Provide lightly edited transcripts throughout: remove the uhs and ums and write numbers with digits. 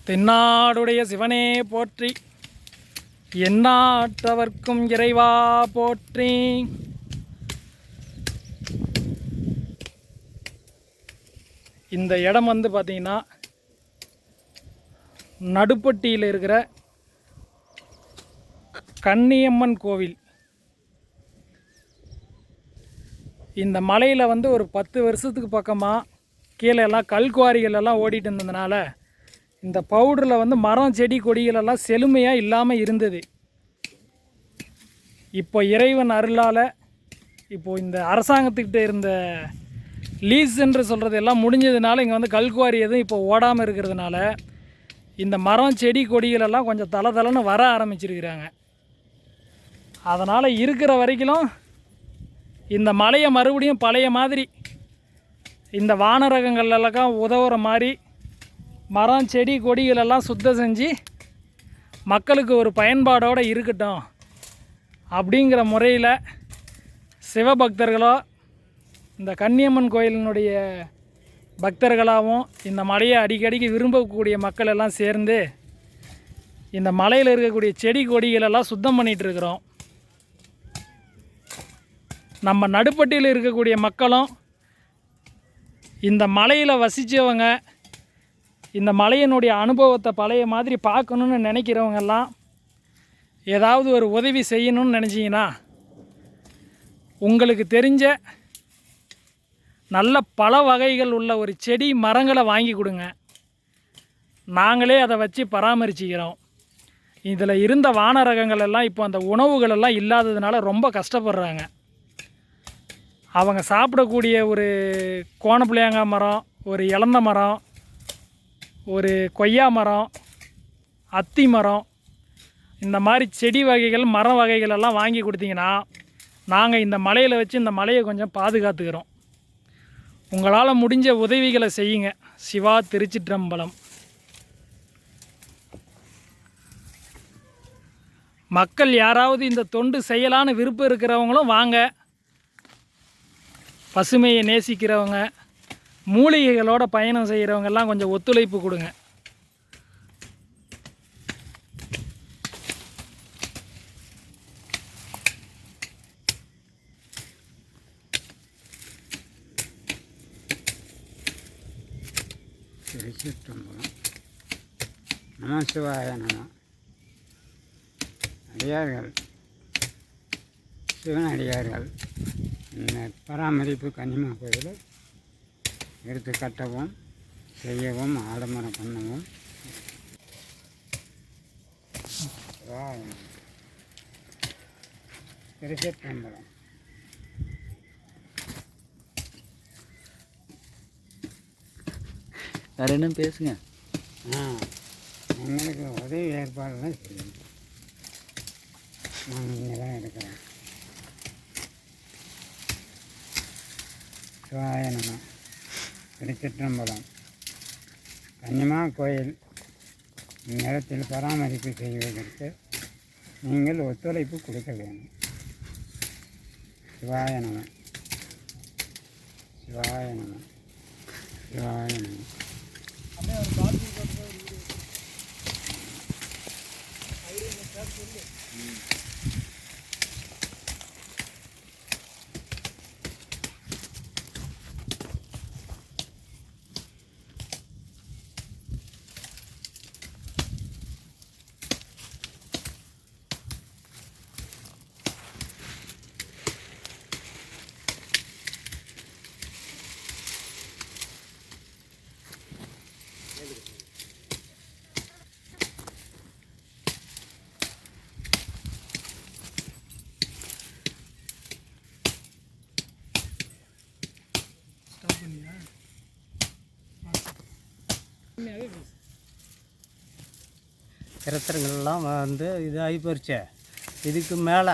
தென்னாடுடைய சிவனே போற்றி, எந்நாட்டவர்க்கும் இறைவா போற்றி. இந்த இடம் பார்த்திங்கன்னா நடுப்பட்டியில் இருக்கிற கன்னியம்மன் கோவில். இந்த மலையில் ஒரு 10 வருஷத்துக்கு பக்கமாக கீழே எல்லாம் கல்குவாரிகள் எல்லாம் ஓடிட்டு இருந்ததுனால இந்த பவுடரில் மரம் செடி கொடிகளெல்லாம் செழுமையாக இல்லாமல் இருந்தது. இப்போ இறைவன் அருளால் இப்போது இந்த அரசாங்கத்துக்கிட்ட இருந்த லீஸ் என்று சொல்கிறது எல்லாம் முடிஞ்சதுனால இங்கே கல்குவாரி எதுவும் இப்போ ஓடாமல் இருக்கிறதுனால இந்த மரம் செடி கொடிகளெல்லாம் கொஞ்சம் தளன்னு வர ஆரம்பிச்சிருக்கிறாங்க. அதனால் இருக்கிற வரைக்கும் இந்த மலையை மறுபடியும் பழைய மாதிரி இந்த வானரகங்கள்லாம் உதவுற மாதிரி மரம் செடி கொடிகளெல்லாம் சுத்தம் செஞ்சு மக்களுக்கு ஒரு பயன்பாடோடு இருக்கட்டும் அப்படிங்கிற முறையில் சிவபக்தர்களோ இந்த கன்னியம்மன் கோயிலினுடைய பக்தர்களாகவும் இந்த மலையை அடிக்கடிக்கு விரும்பக்கூடிய மக்கள் எல்லாம் சேர்ந்து இந்த மலையில் இருக்கக்கூடிய செடி கொடிகளெல்லாம் சுத்தம் பண்ணிகிட்ருக்குறோம். நம்ம நடுப்பட்டியில் இருக்கக்கூடிய மக்களும் இந்த மலையில் வசித்தவங்க இந்த மலையினுடைய அனுபவத்தை பழைய மாதிரி பார்க்கணுன்னு நினைக்கிறவங்கெல்லாம் ஏதாவது ஒரு உதவி செய்யணும்னு நினச்சிங்கன்னா உங்களுக்கு தெரிஞ்ச நல்ல பல வகைகள் உள்ள ஒரு செடி மரங்களை வாங்கி கொடுங்க. நாங்களே அதை வச்சு பராமரிச்சுக்கிறோம். இதில் இருந்த வானரகங்கள் எல்லாம் இப்போ அந்த உணவுகளெல்லாம் இல்லாததுனால ரொம்ப கஷ்டப்படுறாங்க. அவங்க சாப்பிடக்கூடிய ஒரு கோணப்புளியாங்காய் மரம், ஒரு இலந்த மரம், ஒரு கொய்யா மரம், அத்தி மரம், இந்த மாதிரி செடி வகைகள் மர வகைகளெல்லாம் வாங்கி கொடுத்தீங்கன்னா நாங்கள் இந்த மலையில் வச்சு இந்த மலையை கொஞ்சம் பாதுகாத்துக்கிறோம். உங்களால் முடிஞ்ச உதவிகளை செய்யுங்க. சிவா திருச்சிற்றம்பலம். மக்கள் யாராவது இந்த தொண்டு செய்யலான்னு விருப்பம் இருக்கிறவங்களும் வாங்க. பசுமையை நேசிக்கிறவங்க, மூலிகைகளோட பயணம் செய்கிறவங்கெல்லாம் கொஞ்சம் ஒத்துழைப்பு கொடுங்க. திருச்சிற்றம்பலம். நம சிவாய நம. அடியார்கள், சிவன் அடியார்கள் இந்த பராமரிப்பு கன்னியம்மன் கோயிலை எடுத்து கட்டவும் செய்யவும் ஆடம்பரம் பண்ணவும் திருச்சிற்றம்பலம். வேறு என்ன பேசுங்க. எங்களுக்கு உதவி ஏற்பாடுலாம் செய்யணும். நாங்கள் இங்கே தான் இருக்கிறோம். சிவாய நம. திருச்சிற்றம்பலம். கன்னியம்மன் கோயில் நேரத்தில் பராமரிப்பு செய்வதற்கு நீங்கள் ஒத்துழைப்பு கொடுக்க வேண்டும். சிவாய நம. சிவாய நம. சிவாய நம. கிரத்தங்கள்லாம் இதாகி போயிடுச்சு. இதுக்கு மேலே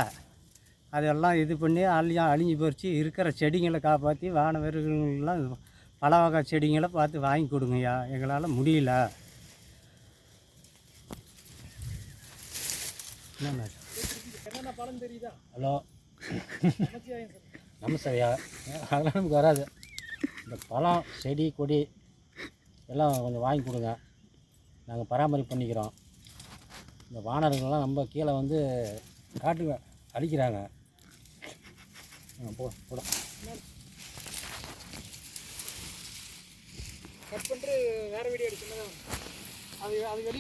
அதெல்லாம் இது பண்ணி அழிஞ்சு போயிடுச்சு. இருக்கிற செடிங்களை காப்பாற்றி வானவர்கள்லாம் பல வகை செடிங்களை பார்த்து வாங்கி கொடுங்கய்யா. எங்களால் முடியல. என்னென்ன பலன் தெரியுதா? ஹலோ, நமஸ்தையா. அதெல்லாம் நமக்கு வராது. இந்த பழம் செடி கொடி எல்லாம் கொஞ்சம் வாங்கி கொடுங்க. நாங்கள் பராமரிப்பு பண்ணிக்கிறோம். இந்த வானர்கள்லாம் நம்ம கீழே வந்து காட்டு அடிக்கிறாங்க. போட கட் பண்ணிட்டு வேறு வீடியோ எடுக்கணும். அது வெளியே